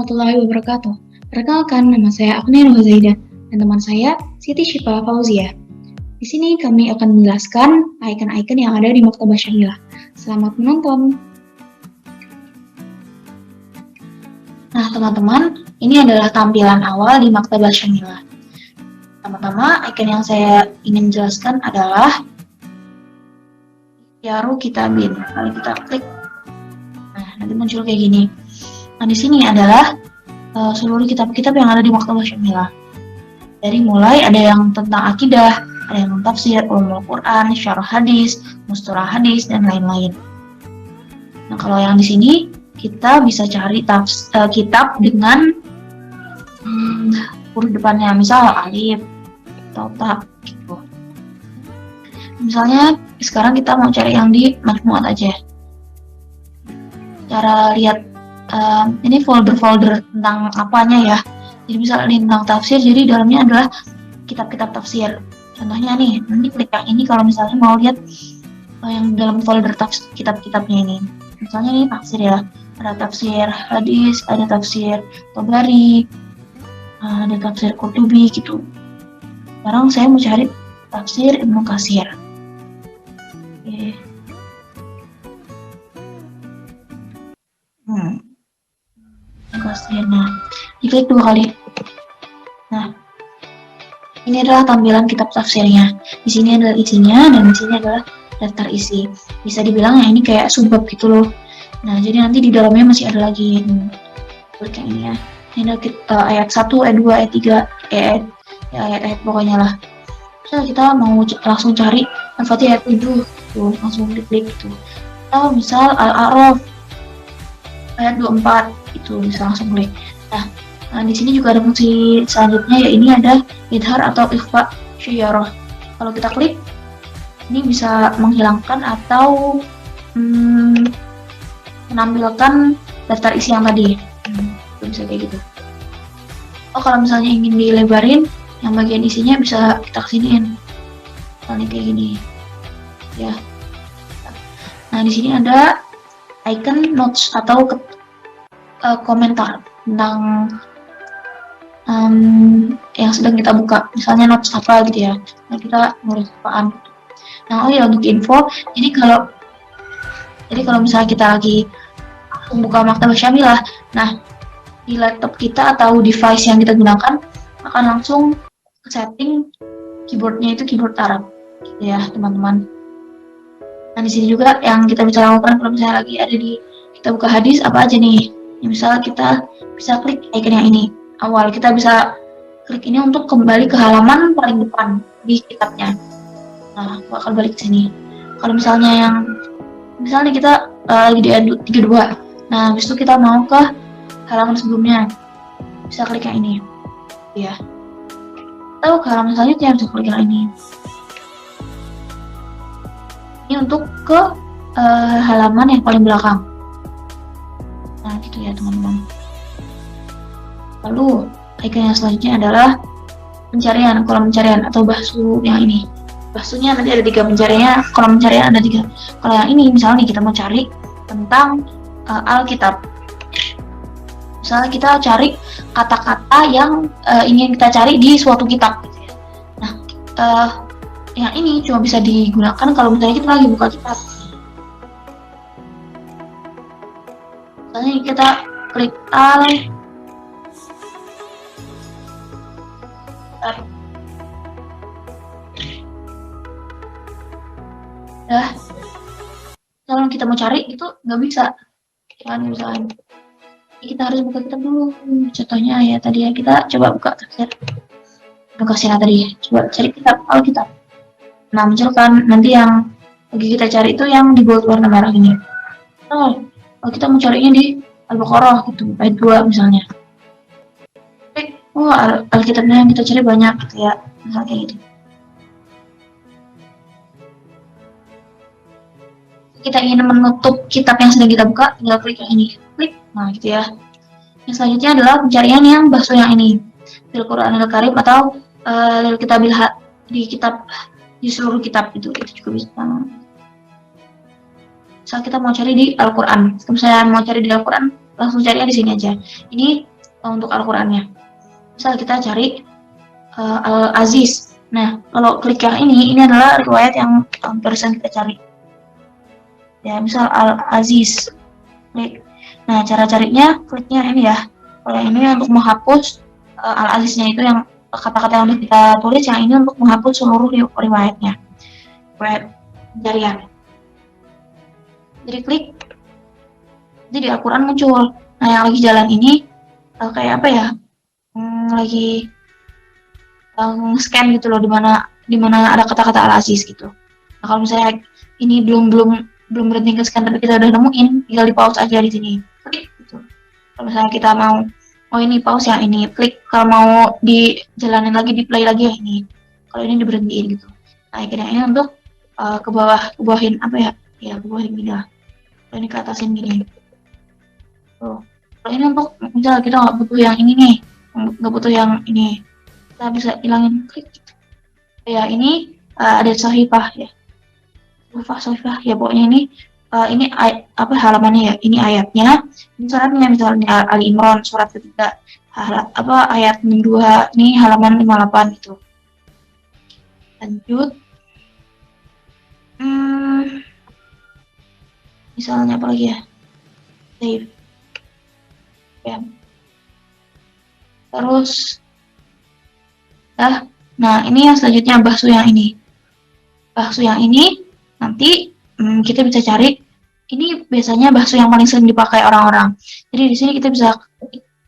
warahmatullahi wabarakatuh. Perkenalkan, nama saya Agnia Nuhazaida dan teman saya Siti Syifa Fauzia. Di sini kami akan menjelaskan icon-icon yang ada di Maktabah Syamilah. Selamat menonton. Nah, teman-teman, ini adalah tampilan awal di Maktabah Syamilah. Pertama-tama, icon yang saya ingin jelaskan adalah Ikhtiaru Kitabin. Kalau kita klik, nah nanti muncul kayak gini. Nah, di sini adalah seluruh kitab-kitab yang ada di Maktabah Syamilah. Dari mulai ada yang tentang akidah, ada yang tafsir, ulumul Quran, syarah hadis, mustalah hadis, dan lain-lain. Nah, kalau yang di sini kita bisa cari kitab dengan huruf depannya, misal alif atau ta gitu. Misalnya sekarang kita mau cari yang di Majmuat aja. Cara lihat ini folder-folder tentang apanya ya. Jadi misalnya ini tentang tafsir, jadi dalamnya adalah kitab-kitab tafsir. Contohnya nih, nanti klik yang ini kalau misalnya mau lihat yang dalam folder kitab-kitabnya ini. Misalnya ini tafsir ya, ada tafsir hadis, ada tafsir Tabari, ada tafsir Qurtubi gitu. Sekarang saya mau cari tafsir Ibnu Katsir. Oke. Nah, diklik 2 kali. Nah, ini adalah tampilan kitab tafsirnya. Di sini adalah isinya dan di sini adalah daftar isi. Bisa dibilang ya ini kayak subbab gitu loh. Nah, jadi nanti di dalamnya masih ada lagi klik yang ini ya. Ini ada ayat 1, ayat 2, ayat 3, ayat-ayat pokoknya lah. Misal kita mau langsung cari Al-Fatihah ayat 7, tuh langsung klik gitu. Atau misal Al-A'raf ayat 24 itu bisa langsung klik. Nah, di sini juga ada fungsi selanjutnya, ya ini ada idhar atau ikhfa syiyarah. Kalau kita klik, ini bisa menghilangkan atau menampilkan daftar isi yang tadi. Itu bisa kayak gitu. Oh, kalau misalnya ingin dilebarin, yang bagian isinya bisa kita kesiniin. Misalnya kayak gini, ya. Nah, di sini ada icon notes atau komentar tentang yang sedang kita buka, misalnya notes apa gitu ya. Nah, kita nulis apaan. Nah, untuk info, jadi kalau misalnya kita lagi membuka Maktabah Syamilah, nah di laptop kita atau device yang kita gunakan akan langsung ke setting keyboardnya itu keyboard Arab, gitu ya teman-teman. Nah, di sini juga yang kita bisa lakukan kalau misalnya lagi ada di kita buka hadis apa aja nih. Ya, misalnya kita bisa klik icon yang ini. Awal kita bisa klik ini untuk kembali ke halaman paling depan di kitabnya. Nah, bakal balik ke sini. Kalau misalnya kita lagi di ayat 32. Nah, habis itu kita mau ke halaman sebelumnya. Bisa klik yang ini. Ya. Atau ke halaman selanjutnya bisa klik yang ini. Ini untuk ke halaman yang paling belakang. Nah, gitu ya teman-teman. Lalu icon yang selanjutnya adalah pencarian, kolom pencarian atau bahsu yang ini. Bahsunya nanti ada 3 pencariannya, kolom pencarian ada 3. Kalau yang ini misalnya kita mau cari tentang Alkitab. Misalnya kita cari kata-kata yang ingin kita cari di suatu kitab. Nah, yang ini cuma bisa digunakan kalau misalnya kita lagi buka kitab. Misalnya kita klik kalau kita mau cari itu nggak bisa kan, misalnya kita harus buka kitab dulu. Contohnya ya tadi ya, kita coba buka tafsir Ibnu Katsir tadi, coba cari kitab Alkitab. Nah, munculkan nanti yang lagi kita cari itu yang di bawah warna merah ini. Kalau kita mau carinya di Al-Baqarah gitu, ayat 2 misalnya. Alkitabnya yang kita cari banyak gitu ya, misalnya kayak gitu. Kita ingin menutup kitab yang sedang kita buka, tinggal klik yang ini, klik. Nah, gitu ya. Yang selanjutnya adalah pencarian yang bahsu yang ini, fil Qur'anil Karim atau lil kitabil di kitab, di seluruh kitab itu juga bisa. Misal kita mau cari di Al-Quran, misalnya mau cari di Al-Quran, langsung cari di sini aja. Ini untuk Al-Qur'annya. Misal kita cari Al-Aziz. Nah, kalau klik yang ini adalah riwayat yang barusan kita cari. Ya, misal Al-Aziz. Klik. Nah, cara carinya kliknya ini ya. Kalau ini untuk menghapus Al-Aziznya itu yang kata-kata yang udah kita tulis, yang ini untuk menghapus seluruh riwayatnya. Riwayat pencarian. Jadi klik, jadi Al-Quran muncul. Nah, yang lagi jalan ini kayak apa ya? Lagi scan gitu loh, di mana ada kata-kata Al-Aziz gitu. Nah, kalau misalnya ini belum berhenti ke scan tapi kita udah nemuin, tinggal di pause aja di sini. Klik gitu. Kalau misalnya kita mau ini pause yang ini, klik. Kalau mau dijalanin lagi, di play lagi yang ini. Kalau ini diberhentiin gitu. Nah, akhirnya ini untuk ke bawahin apa ya? Ya, ke bawahin gini lah. Kalau ini ke atasin gini. Tuh. Kalau ini untuk misalnya kita nggak butuh yang ini nih, nggak butuh yang ini, kita bisa hilangin, klik. Ya, ini ada sahifah ya. Sahifah ya, pokoknya ini apa halamannya ya, ini ayatnya, ini suratnya, misalnya Ali Imran surat ketiga, ayat 62, ini halaman 58 gitu. Lanjut, misalnya apa lagi ya, save ya, terus nah ini yang selanjutnya bahsu yang ini nanti kita bisa cari. Ini biasanya bahasa yang paling sering dipakai orang-orang. Jadi di sini kita bisa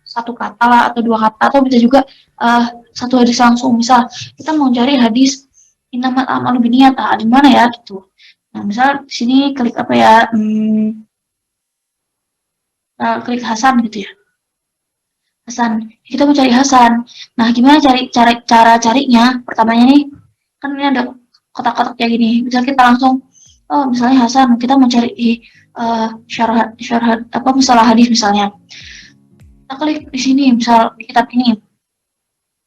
satu kata lah atau dua kata, atau bisa juga satu hadis langsung. Misal kita mau cari hadis innamal a'malu binniyat, di mana ya gitu. Nah, misal di sini klik apa ya? Klik Hasan gitu ya. Hasan. Kita mau cari Hasan. Nah, gimana cara carinya? Pertamanya nih, kan ini ada kotak-kotak kayak gini. Bisa kita langsung misalnya Hasan, kita mau cari syarah apa masalah hadis misalnya. Kita klik di sini, misal di kitab ini.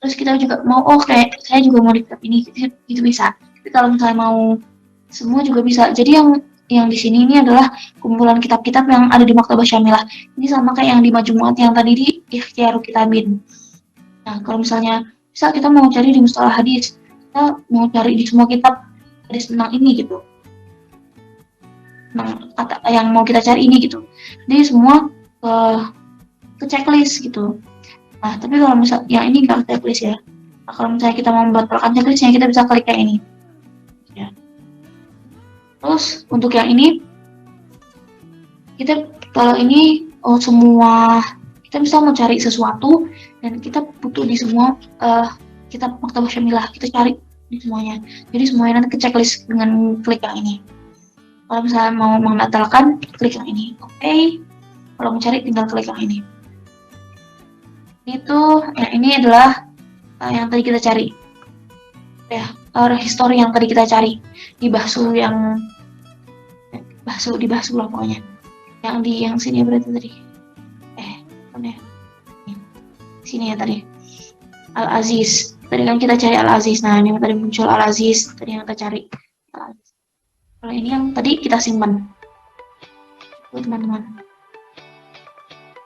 Terus kita juga mau, kayak saya juga mau di kitab ini, itu bisa. Tapi kalau misalnya mau semua juga bisa. Jadi yang di sini ini adalah kumpulan kitab-kitab yang ada di Maktabah Syamilah. Ini sama kayak yang di Majmuat yang tadi di Ikhtiarul Kitabin. Nah, kalau misalnya misal kita mau cari di mustalah hadis, kita mau cari di semua kitab hadis tentang ini gitu. Nah, kata yang mau kita cari ini gitu. Jadi semua ke checklist gitu. Nah, tapi kalau misal yang ini nggak checklist ya. Nah, kalau misalnya kita mau membatalkan checklistnya, kita bisa klik kayak ini. Ya. Terus untuk yang ini, kita kalau ini semua kita bisa mau cari sesuatu dan kita butuh di semua kitab Maktabah Syamilah, kita cari di semuanya. Jadi semuanya nanti ke checklist dengan klik yang ini. Kalau misalnya mau membatalkan, klik yang ini. Oke. Kalau mencari, tinggal klik yang ini. Ini adalah yang tadi kita cari. Ya, history yang tadi kita cari di bahsu lah pokoknya. Yang sini berarti tadi. Mana ya? Sini ya tadi. Al-Aziz. Tadi kan kita cari Al-Aziz. Nah, ini tadi muncul Al-Aziz. Tadi yang kita cari. Al-Aziz. Kalau ini yang tadi kita simpan. Teman-teman.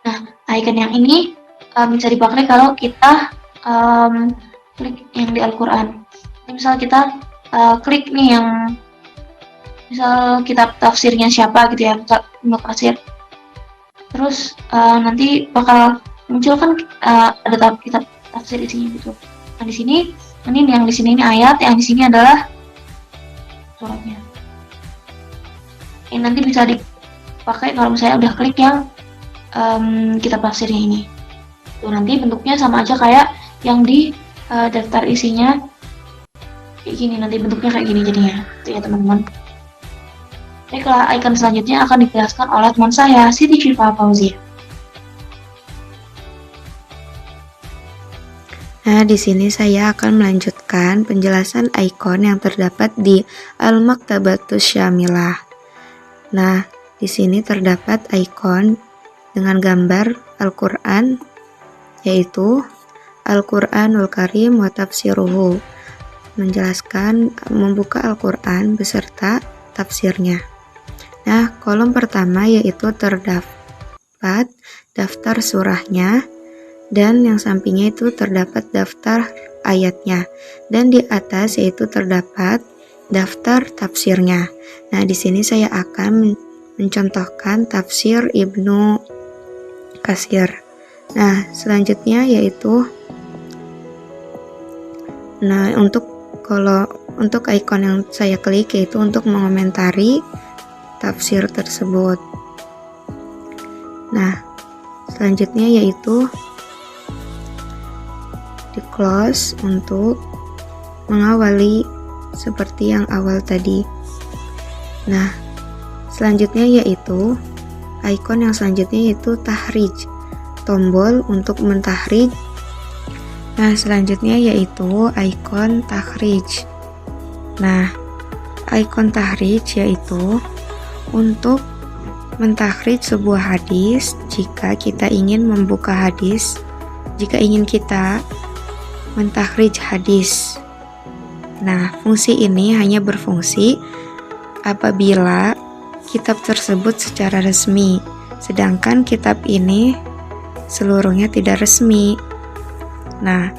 Nah, icon yang ini bisa dipakai kalau kita klik yang di Al-Quran. Misal kita klik nih yang misal kitab tafsirnya siapa gitu ya, misal Ibnu Katsir. Terus nanti bakal muncul kan ada kitab tafsir di sini gitu. Nah, di sini yang di sini ini ayat, yang di sini adalah suratnya. Ini nanti bisa dipakai kalau misalnya udah klik yang kitab tafsirnya ini. Tuh, nanti bentuknya sama aja kayak yang di daftar isinya kayak gini, nanti bentuknya kayak gini jadinya. Itu ya teman-teman. Baiklah, icon selanjutnya akan dijelaskan oleh teman saya, Siti Syifa Fauzia. Nah, di sini saya akan melanjutkan penjelasan icon yang terdapat di Al-Maktabatus Syamilah. Nah, di sini terdapat icon dengan gambar Al-Quran, yaitu Al-Quranul Karim wa tafsiruhu, menjelaskan membuka Al-Quran beserta tafsirnya. Nah, kolom pertama yaitu terdapat daftar surahnya, dan yang sampingnya itu terdapat daftar ayatnya, dan di atas yaitu terdapat daftar tafsirnya. Nah, di sini saya akan mencontohkan tafsir Ibnu Katsir. Nah, selanjutnya yaitu untuk ikon yang saya klik yaitu untuk mengomentari tafsir tersebut. Nah, selanjutnya yaitu di close untuk mengawali seperti yang awal tadi. Nah, selanjutnya yaitu ikon yang selanjutnya yaitu tahrij, tombol untuk mentahrij. Nah, selanjutnya yaitu ikon tahrij. Nah, ikon tahrij yaitu untuk mentahrij sebuah hadis jika kita ingin membuka hadis, jika ingin kita mentahrij hadis. Nah, fungsi ini hanya berfungsi apabila kitab tersebut secara resmi, sedangkan kitab ini seluruhnya tidak resmi. Nah,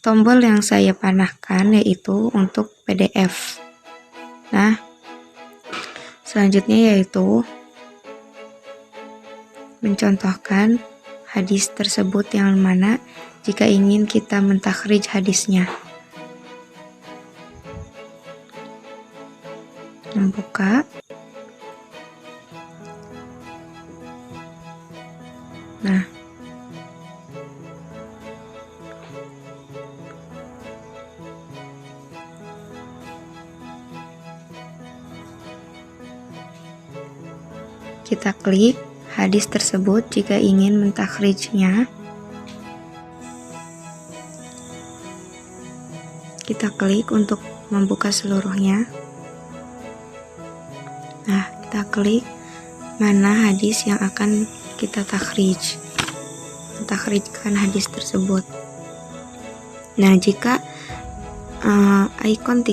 tombol yang saya panahkan yaitu untuk PDF. Nah, selanjutnya yaitu mencontohkan hadis tersebut yang mana jika ingin kita mentakhrij hadisnya. Membuka. Nah, kita klik hadis tersebut jika ingin mentakhrijnya. Kita klik untuk membuka seluruhnya. Nah, kita klik mana hadis yang akan kita takhrij. Mentakhrijkan hadis tersebut. Nah, jika ikon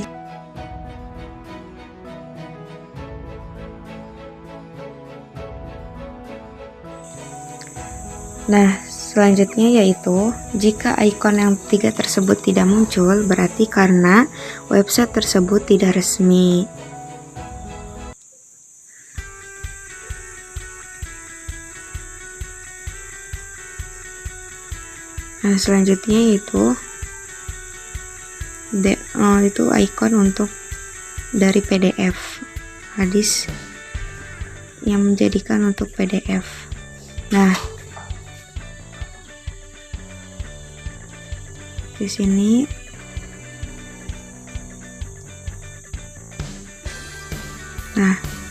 Nah, selanjutnya yaitu jika ikon yang 3 tersebut tidak muncul, berarti karena website tersebut tidak resmi. Nah, selanjutnya yaitu itu ikon untuk dari PDF hadis yang menjadikan untuk PDF. Nah, di sini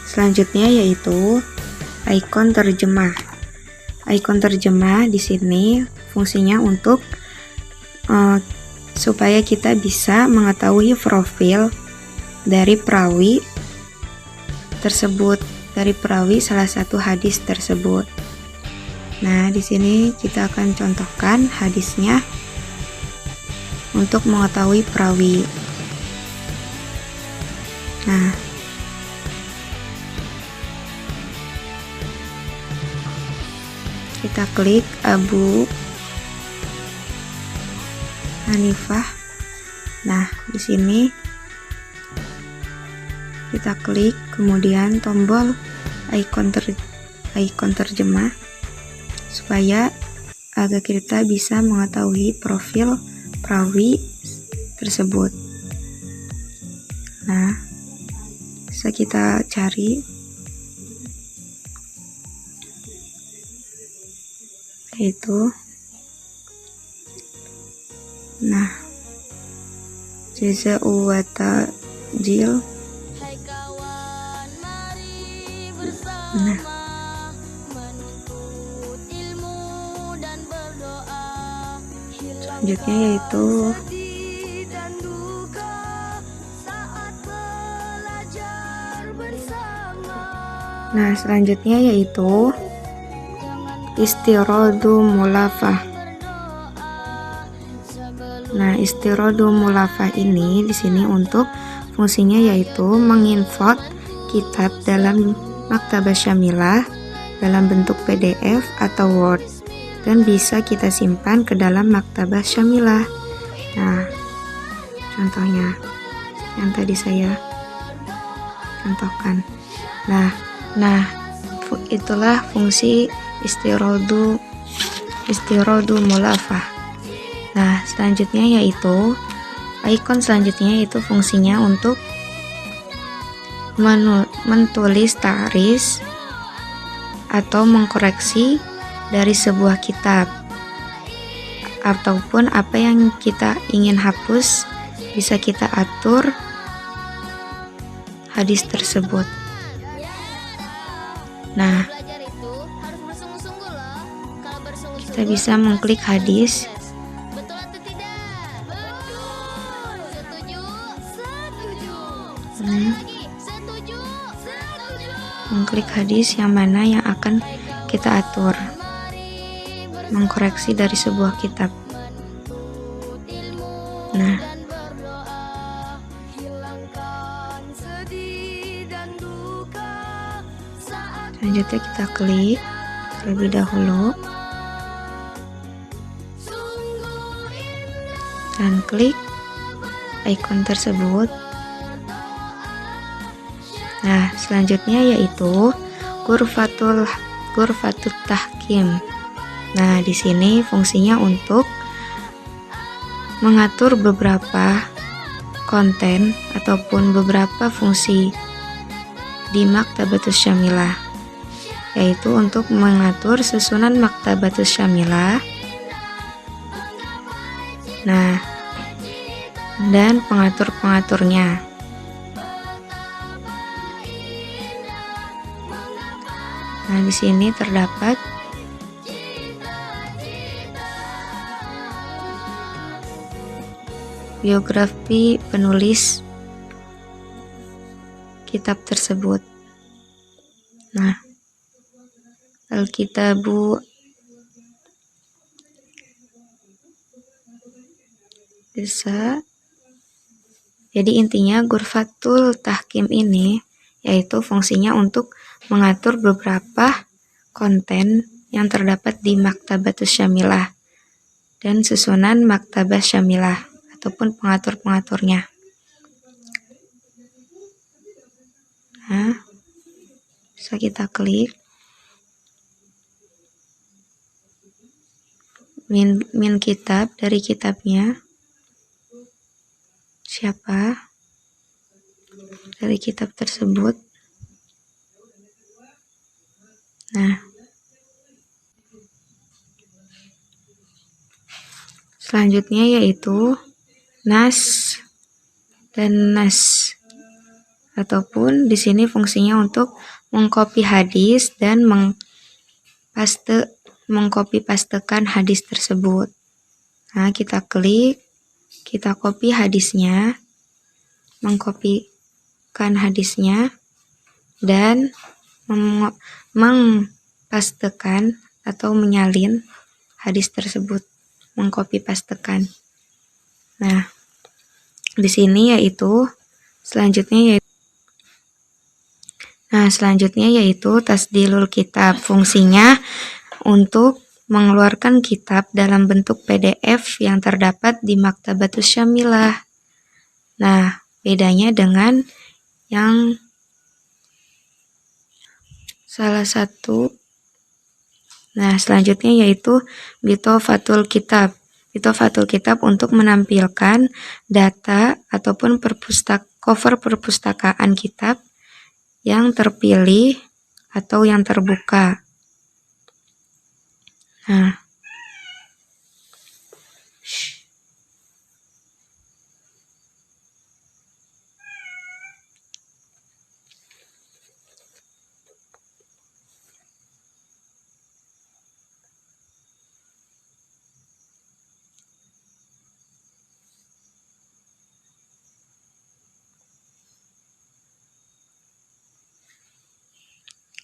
selanjutnya yaitu ikon terjemah. Ikon terjemah di sini fungsinya untuk supaya kita bisa mengetahui profil dari perawi tersebut, dari perawi salah satu hadis tersebut. Nah, di sini kita akan contohkan hadisnya untuk mengetahui perawi. Nah, kita klik Abu Hanifah. Nah, di sini kita klik kemudian tombol ikon terjemah supaya agar kita bisa mengetahui profil perawi tersebut. Nah, bisa kita cari yaitu Jaza'u wa Ta'jil. Nah, selanjutnya yaitu Istiradu mulafah. Nah, istiradu mulafah ini di sini untuk fungsinya yaitu menginvert kitab dalam Maktabah Syamilah dalam bentuk PDF atau Word. dan bisa kita simpan ke dalam maktabah syamilah. Nah, contohnya yang tadi saya contohkan. Nah, itulah fungsi istirodu mulafah. Nah, selanjutnya yaitu ikon selanjutnya yaitu fungsinya untuk menulis ta'ris atau mengkoreksi dari sebuah kitab, ataupun apa yang kita ingin hapus bisa kita atur hadis tersebut. Nah, kita bisa mengklik hadis mengklik hadis yang mana yang akan kita atur, mengkoreksi dari sebuah kitab. Nah, selanjutnya kita klik terlebih dahulu dan klik ikon tersebut. Nah, selanjutnya yaitu Ghurfatut Tahkim. Nah, di sini fungsinya untuk mengatur beberapa konten ataupun beberapa fungsi di Maktabatus Syamilah, yaitu untuk mengatur susunan Maktabatus Syamilah. Nah, dan pengatur-pengaturnya. Nah, di sini terdapat biografi penulis kitab tersebut. Nah, Alkitabu bisa. Jadi intinya Ghurfatul Tahkim ini yaitu fungsinya untuk mengatur beberapa konten yang terdapat di Maktabatus Syamilah dan susunan Maktabah Syamilah ataupun pengatur-pengaturnya. Nah, bisa kita klik min kitab, dari kitabnya siapa dari kitab tersebut. Nah, selanjutnya yaitu nas dan nas, ataupun di sini fungsinya untuk mengcopy hadis dan mengcopy pastekan hadis tersebut. Nah, kita klik, kita copy hadisnya, mengkopikan hadisnya, dan mengpastekan atau menyalin hadis tersebut, mengcopy pastekan. Nah, di sini yaitu selanjutnya yaitu tasdilul kitab. Fungsinya untuk mengeluarkan kitab dalam bentuk PDF yang terdapat di Maktabatus Syamilah. Nah, bedanya dengan yang salah satu. Nah, selanjutnya yaitu Bitofatul Kitab. Bitofatul Kitab untuk menampilkan data ataupun cover perpustakaan kitab yang terpilih atau yang terbuka. Nah,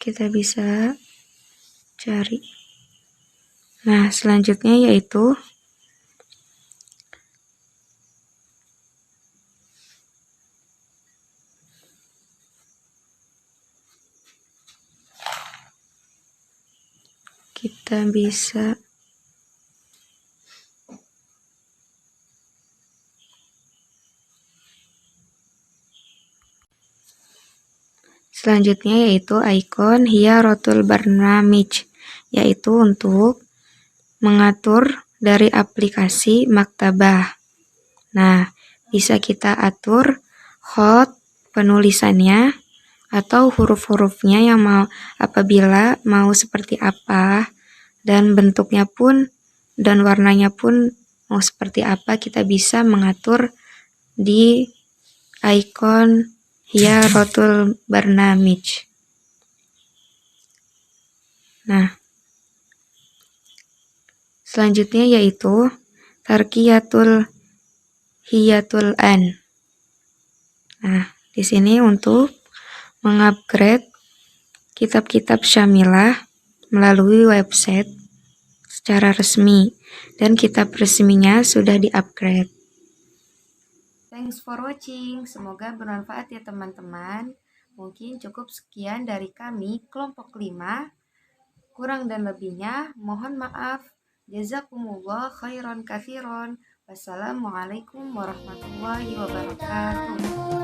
kita bisa cari. Nah, selanjutnya yaitu kita bisa Selanjutnya yaitu ikon Hiyarotul Barnamij, yaitu untuk mengatur dari aplikasi Maktabah. Nah, bisa kita atur hot penulisannya atau huruf-hurufnya yang apabila mau seperti apa, dan bentuknya pun dan warnanya pun mau seperti apa, kita bisa mengatur di ikon Hiyarotul Barnamij. Nah, selanjutnya yaitu Tarqiyatul Hiyatul An. Nah, di sini untuk mengupgrade kitab-kitab Syamilah melalui website secara resmi, dan kitab resminya sudah di-upgrade. Thanks for watching, semoga bermanfaat ya teman-teman. Mungkin cukup sekian dari kami, kelompok 5. Kurang dan lebihnya, mohon maaf. Jazakumullah khairan katsiran. Wassalamualaikum warahmatullahi wabarakatuh.